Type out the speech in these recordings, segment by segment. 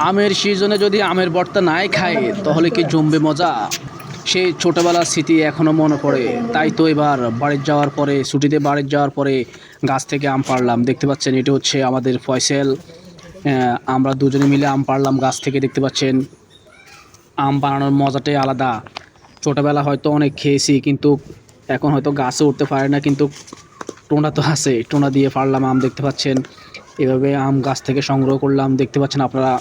আমের সিজনে যদি আমের ভর্তা নাই খায় তাহলে কি জমবে মজা। সেই ছোটোবেলার স্মৃতি এখনও মনে পড়ে। তাই তো এবার বাড়ির যাওয়ার পরে ছুটিতে বাড়ির যাওয়ার পরে গাছ থেকে আম পাড়লাম। দেখতে পাচ্ছেন এটা হচ্ছে আমাদের ফয়সেল। আমরা দুজনে মিলে আম পাড়লাম গাছ থেকে। দেখতে পাচ্ছেন আম বানানোর মজাটাই আলাদা। ছোটোবেলা হয়তো অনেক খেয়েছি, কিন্তু এখন হয়তো গাছে উঠতে পারে না, কিন্তু টোনা তো আছে, টোনা দিয়ে পাড়লাম আম। দেখতে পাচ্ছেন এভাবে আম গাছ থেকে সংগ্রহ করলাম। দেখতে পাচ্ছেন আপনারা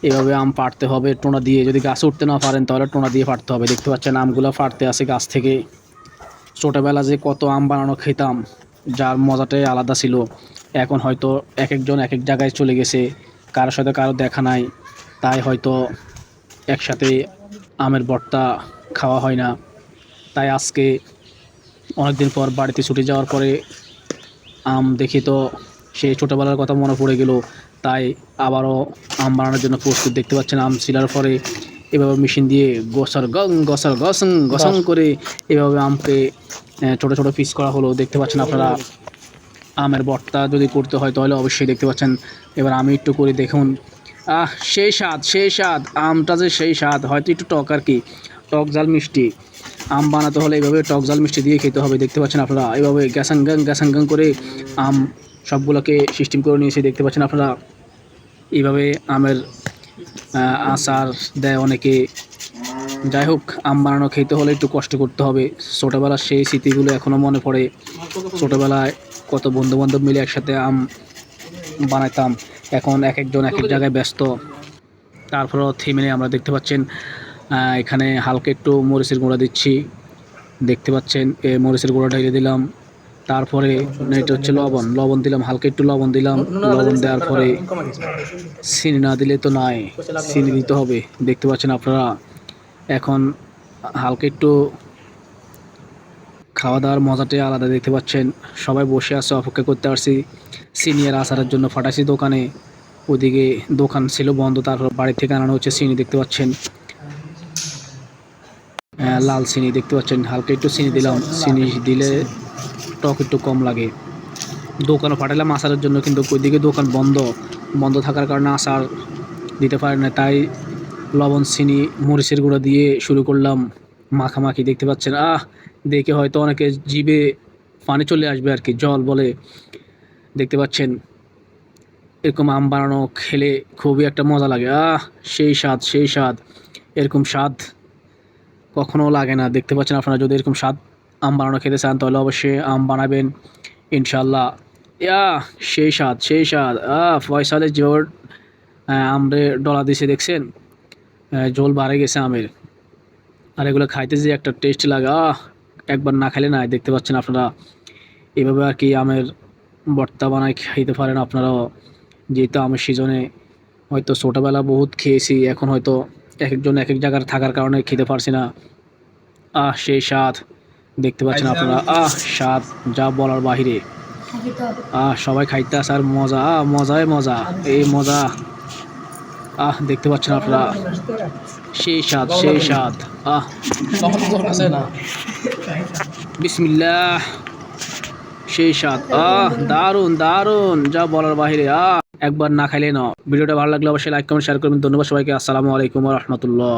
এভাবে আম পাড়তে হবে টোনা দিয়ে। যদি গাছে উঠতে না পারেন তাহলে টোনা দিয়ে পাড়তে হবে। দেখতে পাচ্ছেন আমগুলো পাড়তে আসে গাছ থেকে। ছোটোবেলা যে কত আম বানানো খেতাম, যার মজাটাই আলাদা ছিল। এখন হয়তো এক একজন এক এক জায়গায় চলে গেছে, কারোর সাথে কারো দেখা নাই, তাই হয়তো একসাথে আমের ভর্তা খাওয়া হয় না। তাই আজকে অনেকদিন পর বাড়িতে ছুটে যাওয়ার পরে আম দেখি তো সেই ছোটোবেলার কথা মনে পড়ে গেল। তাই আবারও আম বানানোর জন্য প্রস্তুত। দেখতে পাচ্ছেন আম ছিলার পরে এভাবে মেশিন দিয়ে গসর গসং গসং করে এভাবে আমকে ছোটো ছোটো পিস করা হলো। দেখতে পাচ্ছেন আপনারা আমের ভর্তা যদি করতে হয় তাহলে অবশ্যই দেখতে পাচ্ছেন। এবার আমি একটু করে দেখুন, সেই স্বাদ সেই স্বাদ, আমটা যে সেই স্বাদ। হয়তো একটু টক আর কি, টক ঝাল মিষ্টি। আম বানাতে হলে এইভাবে টক ঝাল মিষ্টি দিয়ে খেতে হবে। দেখতে পাচ্ছেন আপনারা এইভাবে গ্যাসাং করে আম সবগুলোকে সিস্টেম করে নিয়েছে। দেখতে পাচ্ছেন আপনারা এইভাবে আমের আচার দেয় অনেকে। যাই হোক, আম বানানো খেতে হলে একটু কষ্ট করতে হবে। ছোটোবেলার সেই স্মৃতিগুলো এখনও মনে পড়ে। ছোটোবেলায় কত বন্ধুবান্ধব মিলে একসাথে আম বানাইতাম। এখন এক একজন এক এক জায়গায় ব্যস্ত, তারপরেও থেমে নেই। আমরা দেখতে পাচ্ছেন এখানে হালকা একটু মরিচের গুঁড়া দিচ্ছি। দেখতে পাচ্ছেন মরিচের গুঁড়া ঢেলে দিলাম। তারপরে এটা হচ্ছে লবণ দিলাম, হালকা একটু লবণ দিলাম। লবণ দেওয়ার পরে চিনি না দিলে তো নয়, চিনি দিতে হবে। দেখতে পাচ্ছেন আপনারা এখন হালকা একটু খাওয়া দাওয়ার মজাটাই আলাদা। দেখতে পাচ্ছেন সবাই বসে আছে, অপেক্ষা করতে পারছি সিনিয়র আচারের জন্য। ফাটাইছি দোকানে, ওদিকে দোকান ছিল বন্ধ, তারপর বাড়ি থেকে আনানো হচ্ছে চিনি। দেখতে পাচ্ছেন লাল চিনি। দেখতে পাচ্ছেন হালকা একটু চিনি দিলাম। চিনি দিলে টক একটু কম লাগে। দোকানও পাঠালাম আচারের জন্য, কিন্তু ওইদিকে দোকান বন্ধ থাকার কারণে আচার দিতে পারে না। তাই লবণ চিনি মরিচের গুঁড়া দিয়ে শুরু করলাম মাখামাখি। দেখতে পাচ্ছেন দেখে হয়তো অনেকে জিভে পানি চলে আসবে আর কি, জল বলে। দেখতে পাচ্ছেন এরকম আম বানানো খেলে খুবই একটা মজা লাগে। সেই স্বাদ সেই স্বাদ, এরকম স্বাদ কখনো লাগে না। দেখতে পাচ্ছেন আপনারা যদি এরকম স্বাদ আম বানানো খেতে চান তাহলে অবশ্যই আম বানাবেন ইনশাল্লাহ। সেই স্বাদ সেই স্বাদ। ফয়সালের জোর আমরে ডলা দিছে দেখছেন, ঝোল বাড়ে গেছে আমের। আর এগুলো খাইতে যে একটা টেস্ট লাগে, একবার না খেলে না। দেখতে পাচ্ছেন আপনারা এভাবে আর কি আমের ভর্তা বানায় খাইতে পারেন আপনারাও। যেহেতু আমের সিজনে হয়তো ছোটোবেলা বহুত খেয়েছি, এখন হয়তো এক একজন এক এক জায়গার থাকার কারণে খেতে পারছি না। সেই স্বাদ। দেখতে পাচ্ছেন আপনারা স্বাদ যা বলার বাহিরে। সবাই খাইতে আসে আর মজা, মজায় মজা, এই মজা। দেখতে পাচ্ছেন আপনারা সেই স্বাদ সেই স্বাদ। বিসমিল্লাহ, সেই স্বাদ। দারুন দারুন, যা বলার বাহিরে। একবার না খাইলে না। ভিডিওটা ভালো লাগলে অবশ্যই লাইক কমেন্ট শেয়ার করবেন। ধন্যবাদ সবাইকে। আসসালামু আলাইকুম ওয়া রাহমাতুল্লাহ।